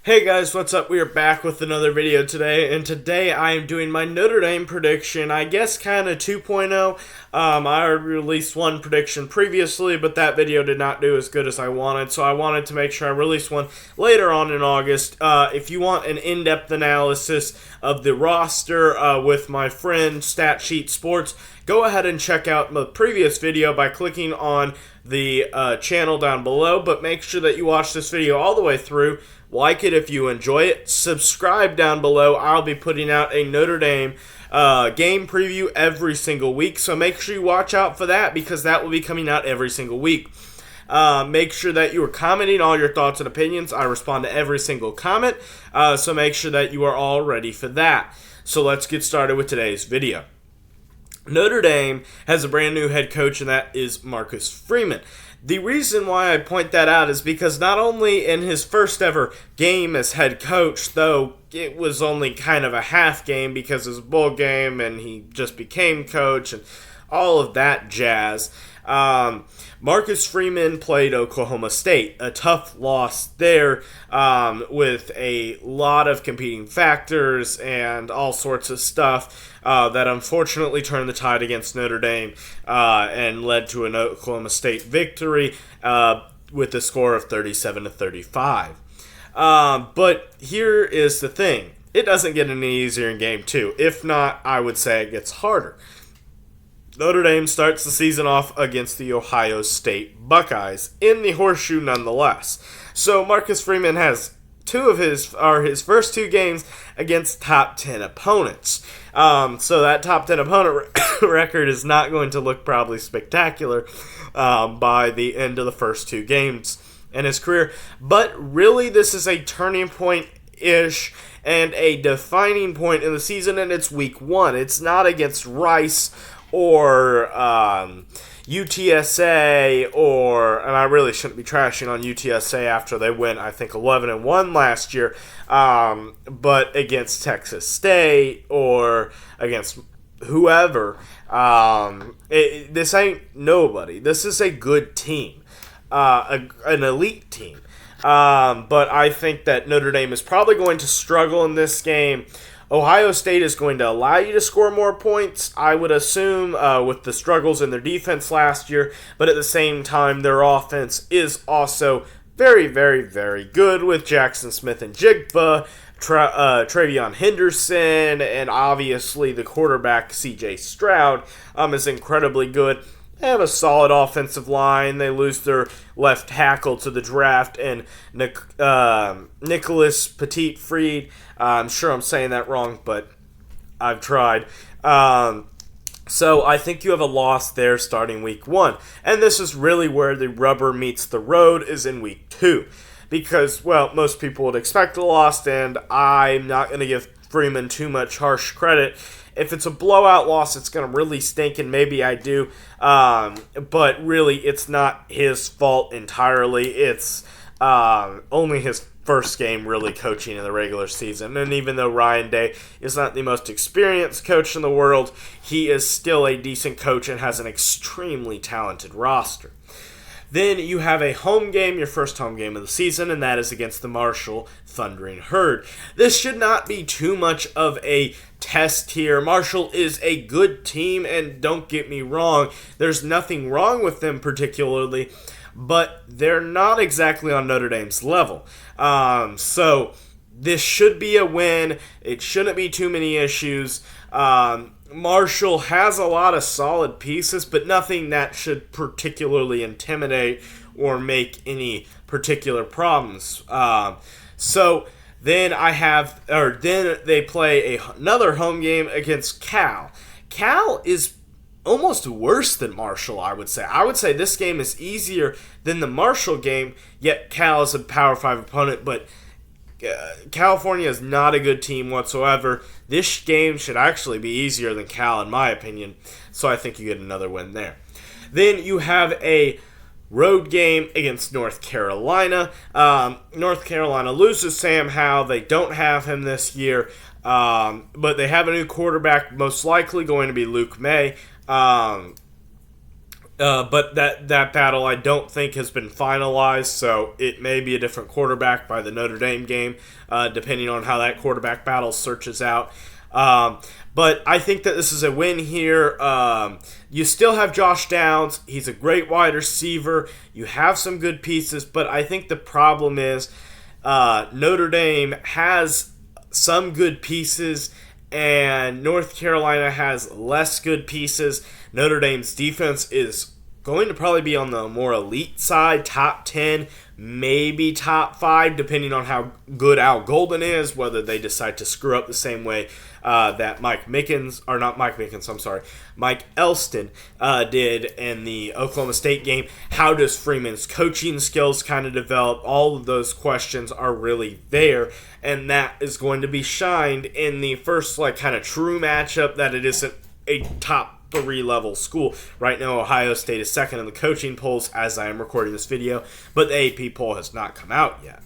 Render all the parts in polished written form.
Hey guys, what's up? We are back with another video today, and today I am doing my Notre Dame prediction, I guess kind of 2.0. I released one prediction previously, but that video did not do as good as I wanted, so I wanted to make sure I released one later on in August. If you want an in-depth analysis of the roster with my friend Statsheet Sports, go ahead and check out the previous video by clicking on the channel down below, but make sure that you watch this video all the way through. Like it if you enjoy it. Subscribe down below. I'll be putting out a Notre Dame game preview every single week, so make sure you watch out for that because that will be coming out every single week. Make sure that you are commenting all your thoughts and opinions. I respond to every single comment, so make sure that you are all ready for that. So let's get started with today's video. Notre Dame has a brand new head coach, and that is Marcus Freeman. The reason why I point that out is because not only in his first ever game as head coach, though it was only kind of a half game because it was a bowl game and he just became coach and all of that jazz, Marcus Freeman played Oklahoma State, a tough loss there with a lot of competing factors and all sorts of stuff that unfortunately turned the tide against Notre Dame and led to an Oklahoma State victory with a score of 37-35. But here is the thing. It doesn't get any easier in game two. If not, I would say it gets harder. Notre Dame starts the season off against the Ohio State Buckeyes in the Horseshoe nonetheless. So Marcus Freeman has his first two games against top 10 opponents. So that top 10 opponent record is not going to look probably spectacular by the end of the first two games in his career. But really, this is a turning point-ish and a defining point in the season, and it's week one. It's not against Rice or UTSA, and I really shouldn't be trashing on UTSA after they went, I think, 11-1 last year, but against Texas State or against whoever, this ain't nobody. This is a good team, an elite team. But I think that Notre Dame is probably going to struggle in this game. Ohio State is going to allow you to score more points, I would assume, with the struggles in their defense last year. But at the same time, their offense is also very, very, very good with Jackson Smith and Jigba, Travion Henderson, and obviously the quarterback C.J. Stroud is incredibly good. They have a solid offensive line. They lose their left tackle to the draft, and Nicholas Petit-Fried. I'm sure I'm saying that wrong, but I've tried. So I think you have a loss there starting week one. And this is really where the rubber meets the road, is in week two. Because, well, most people would expect a loss, and I'm not going to give Freeman too much harsh credit. If it's a blowout loss, it's going to really stink, and maybe I do. But really, it's not his fault entirely. It's only his first game really coaching in the regular season. And even though Ryan Day is not the most experienced coach in the world, he is still a decent coach and has an extremely talented roster. Then you have a home game, your first home game of the season, and that is against the Marshall Thundering Herd. This should not be too much of a test here. Marshall is a good team, and don't get me wrong, there's nothing wrong with them particularly, but they're not exactly on Notre Dame's level. So this should be a win. It shouldn't be too many issues. Marshall has a lot of solid pieces, but nothing that should particularly intimidate or make any particular problems. So then then they play another home game against Cal. Cal is almost worse than Marshall, I would say. I would say this game is easier than the Marshall game, yet Cal is a Power 5 opponent, but California is not a good team whatsoever. This game should actually be easier than Cal, in my opinion, so I think you get another win there. Then you have a road game against North Carolina. North Carolina loses Sam Howell. They don't have him this year, but they have a new quarterback, most likely going to be Luke May. But that battle I don't think has been finalized, so it may be a different quarterback by the Notre Dame game, depending on how that quarterback battle searches out. Um, but I think that this is a win here. You still have Josh Downs. He's a great wide receiver. You have some good pieces, but I think the problem is Notre Dame has some good pieces and North Carolina has less good pieces. Notre Dame's defense is going to probably be on the more elite side, top 10, maybe top 5, depending on how good Al Golden is, whether they decide to screw up the same way that Mike Elston did in the Oklahoma State game. How does Freeman's coaching skills kind of develop? All of those questions are really there, and that is going to be shined in the first kind of true matchup that it isn't a top 3 level school. Right now, Ohio State is second in the coaching polls as I am recording this video, but the AP poll has not come out yet.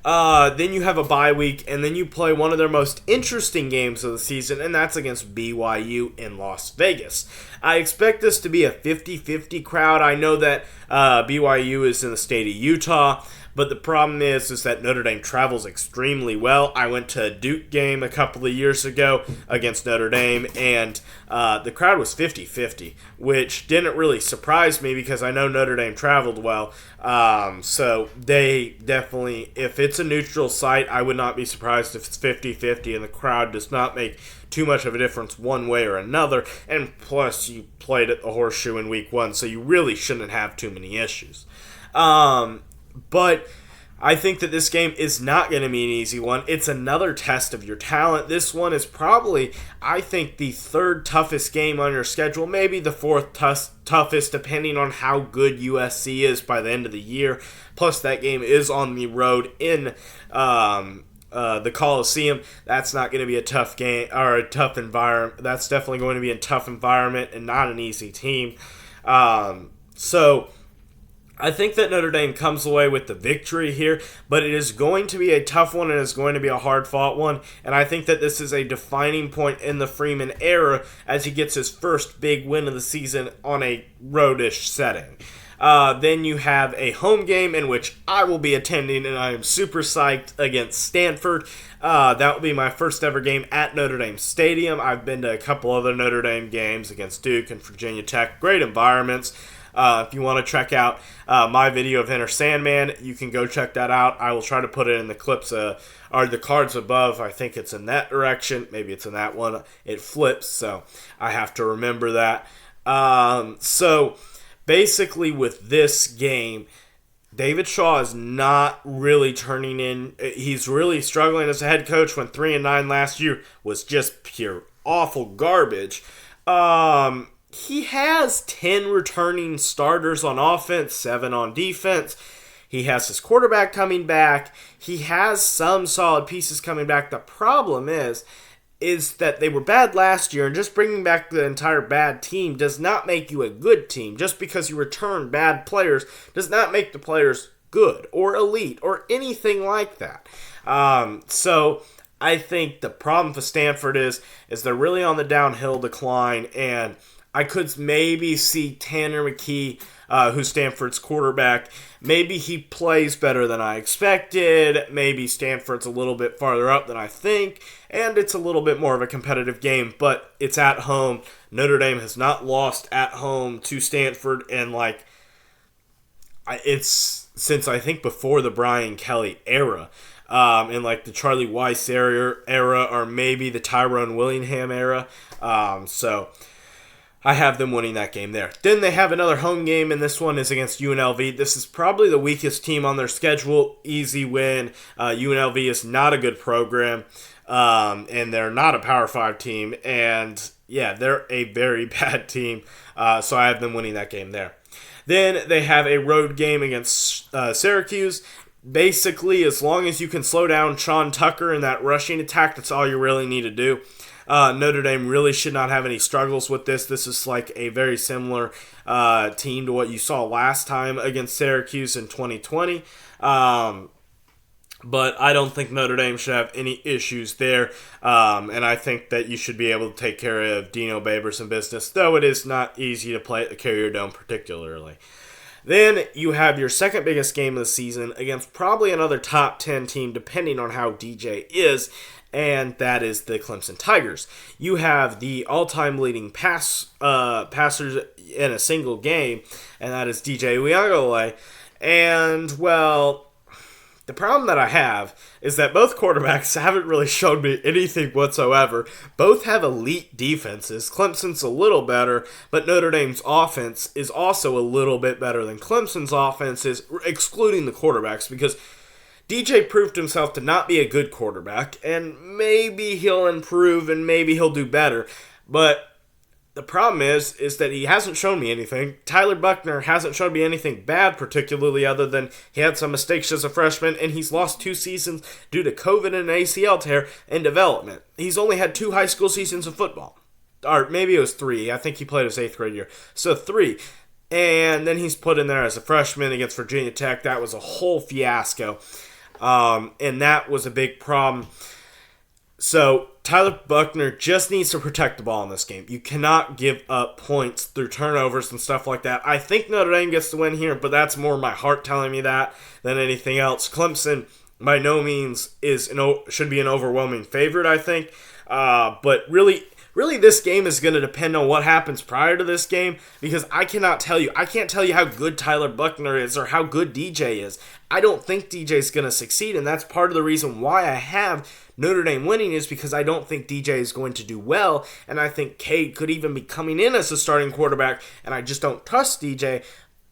Then you have a bye week, and then you play one of their most interesting games of the season, and that's against BYU in Las Vegas. I expect this to be a 50-50 crowd. I know that BYU is in the state of Utah, but the problem is that Notre Dame travels extremely well. I went to a Duke game a couple of years ago against Notre Dame, and the crowd was 50-50, which didn't really surprise me because I know Notre Dame traveled well. So they definitely, if it's a neutral site, I would not be surprised if it's 50-50 and the crowd does not make too much of a difference one way or another. And plus, you played at the Horseshoe in week 1, so you really shouldn't have too many issues. But I think that this game is not going to be an easy one. It's another test of your talent. This one is probably, I think, the 3rd toughest game on your schedule, maybe the 4th toughest, depending on how good USC is by the end of the year. Plus, that game is on the road in the Coliseum. That's not going to be a tough game or a tough environment. That's definitely going to be a tough environment and not an easy team. So I think that Notre Dame comes away with the victory here, but it is going to be a tough one and it's going to be a hard-fought one, and I think that this is a defining point in the Freeman era as he gets his first big win of the season on a roadish setting. Then you have a home game in which I will be attending, and I am super psyched, against Stanford. That will be my first ever game at Notre Dame Stadium. I've been to a couple other Notre Dame games against Duke and Virginia Tech. Great environments. If you want to check out my video of Enter Sandman, you can go check that out. I will try to put it in the clips or the cards above. I think it's in that direction. Maybe it's in that one. It flips, so I have to remember that. So basically with this game, David Shaw is not really turning in. He's really struggling as a head coach when 3-9 last year was just pure awful garbage. He has 10 returning starters on offense, 7 on defense. He has his quarterback coming back. He has some solid pieces coming back. The problem is that they were bad last year, and just bringing back the entire bad team does not make you a good team. Just because you return bad players does not make the players good or elite or anything like that. So I think the problem for Stanford is they're really on the downhill decline, and I could maybe see Tanner McKee, who's Stanford's quarterback, maybe he plays better than I expected, maybe Stanford's a little bit farther up than I think, and it's a little bit more of a competitive game, but it's at home. Notre Dame has not lost at home to Stanford, and it's since I think before the Brian Kelly era, in the Charlie Weiss era, or maybe the Tyrone Willingham era, so I have them winning that game there. Then they have another home game, and this one is against UNLV. This is probably the weakest team on their schedule. Easy win. UNLV is not a good program, and they're not a Power 5 team. And, yeah, they're a very bad team, so I have them winning that game there. Then they have a road game against Syracuse. Basically, as long as you can slow down Sean Tucker in that rushing attack, that's all you really need to do. Notre Dame really should not have any struggles with this. This is a very similar team to what you saw last time against Syracuse in 2020. But I don't think Notre Dame should have any issues there. And I think that you should be able to take care of Dino Babers in business, though it is not easy to play at the Carrier Dome particularly. Then you have your second biggest game of the season against probably another top 10 team, depending on how DJ is, and that is the Clemson Tigers. You have the all-time leading passers in a single game, and that is DJ Uiagalelei. And, well, the problem that I have is that both quarterbacks haven't really shown me anything whatsoever. Both have elite defenses. Clemson's a little better, but Notre Dame's offense is also a little bit better than Clemson's offenses, excluding the quarterbacks, because DJ proved himself to not be a good quarterback, and maybe he'll improve and maybe he'll do better. But the problem is that he hasn't shown me anything. Tyler Buckner hasn't shown me anything bad, particularly other than he had some mistakes as a freshman, and he's lost 2 seasons due to COVID and an ACL tear and development. He's only had 2 high school seasons of football. Or maybe it was 3. I think he played his 8th grade year. So 3. And then he's put in there as a freshman against Virginia Tech. That was a whole fiasco. And that was a big problem. So Tyler Buckner just needs to protect the ball in this game. You cannot give up points through turnovers and stuff like that. I think Notre Dame gets the win here, but that's more my heart telling me that than anything else. Clemson, by no means, should be an overwhelming favorite, I think. But really, this game is going to depend on what happens prior to this game, because I can't tell you how good Tyler Buckner is or how good DJ is. I don't think DJ is going to succeed, and that's part of the reason why I have Notre Dame winning, is because I don't think DJ is going to do well, and I think Cade could even be coming in as a starting quarterback, and I just don't trust DJ.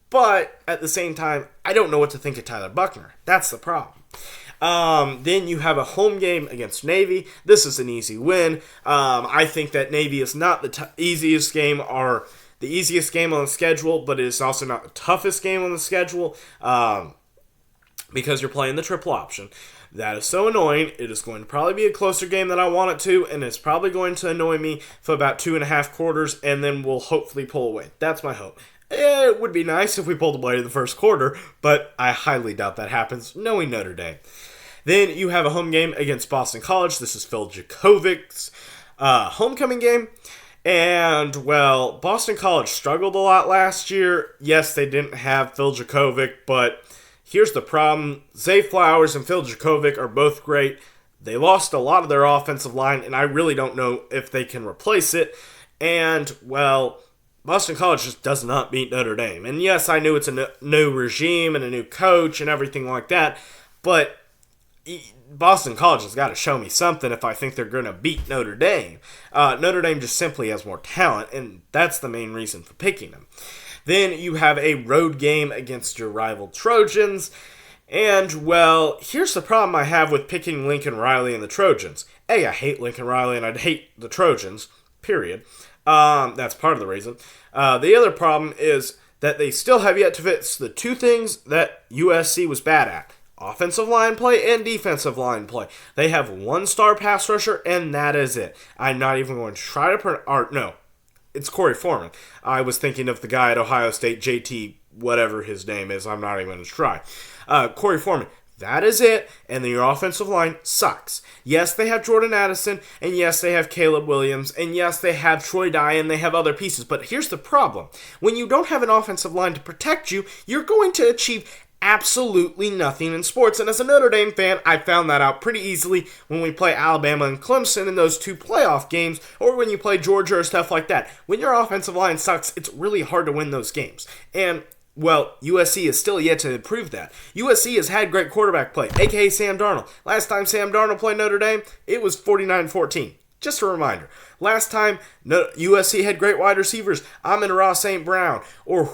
But at the same time, I don't know what to think of Tyler Buckner. That's the problem. Then you have a home game against Navy. This is an easy win. I think that Navy is not the easiest game or the easiest game on the schedule, but it is also not the toughest game on the schedule, because you're playing the triple option. That is so annoying. It is going to probably be a closer game than I want it to, and it's probably going to annoy me for about 2.5 quarters, and then we'll hopefully pull away. That's my hope. It would be nice if we pulled away in the first quarter, but I highly doubt that happens, knowing Notre Dame. Then you have a home game against Boston College. This is Phil Jacobic's homecoming game. And, well, Boston College struggled a lot last year. Yes, they didn't have Phil Jacobic, but here's the problem. Zay Flowers and Phil Jacobic are both great. They lost a lot of their offensive line, and I really don't know if they can replace it. And, well, Boston College just does not beat Notre Dame. And yes, I knew it's a new regime and a new coach and everything like that, but Boston College has got to show me something if I think they're going to beat Notre Dame. Notre Dame just simply has more talent, and that's the main reason for picking them. Then you have a road game against your rival Trojans. And, well, here's the problem I have with picking Lincoln Riley and the Trojans. I hate Lincoln Riley and I hate the Trojans, period. That's part of the reason. The other problem is that they still have yet to fix the 2 things that USC was bad at. Offensive line play and defensive line play. They have 1 star pass rusher, and that is it. I'm not even going to try to it's Corey Foreman. I was thinking of the guy at Ohio State, JT, whatever his name is. I'm not even going to try. Corey Foreman. That is it, and then your offensive line sucks. Yes, they have Jordan Addison, and yes, they have Caleb Williams, and yes, they have Troy Dye, and they have other pieces. But here's the problem. When you don't have an offensive line to protect you, you're going to achieve absolutely nothing in sports. And as a Notre Dame fan, I found that out pretty easily when we play Alabama and Clemson in those 2 playoff games, or when you play Georgia or stuff like that. When your offensive line sucks, it's really hard to win those games. And, well, USC is still yet to improve that. USC has had great quarterback play, a.k.a. Sam Darnold. Last time Sam Darnold played Notre Dame, it was 49-14. Just a reminder. Last time USC had great wide receivers, Amon-Ra St. Brown, or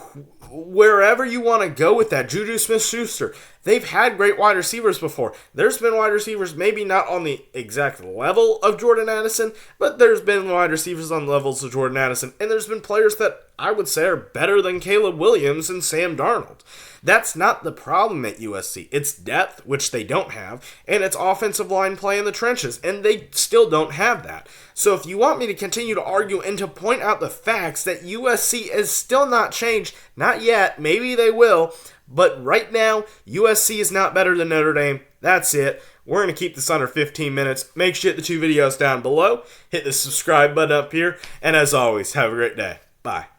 wherever you want to go with that, Juju Smith-Schuster. They've had great wide receivers before. There's been wide receivers maybe not on the exact level of Jordan Addison, but there's been wide receivers on levels of Jordan Addison, and there's been players that I would say are better than Caleb Williams and Sam Darnold. That's not the problem at USC. It's depth, which they don't have, and it's offensive line play in the trenches, and they still don't have that. So if you want me to continue to argue and to point out the facts that USC is still not changed, not yet, maybe they will, but right now, USC is not better than Notre Dame. That's it. We're going to keep this under 15 minutes. Make sure you hit the 2 videos down below. Hit the subscribe button up here. And as always, have a great day. Bye.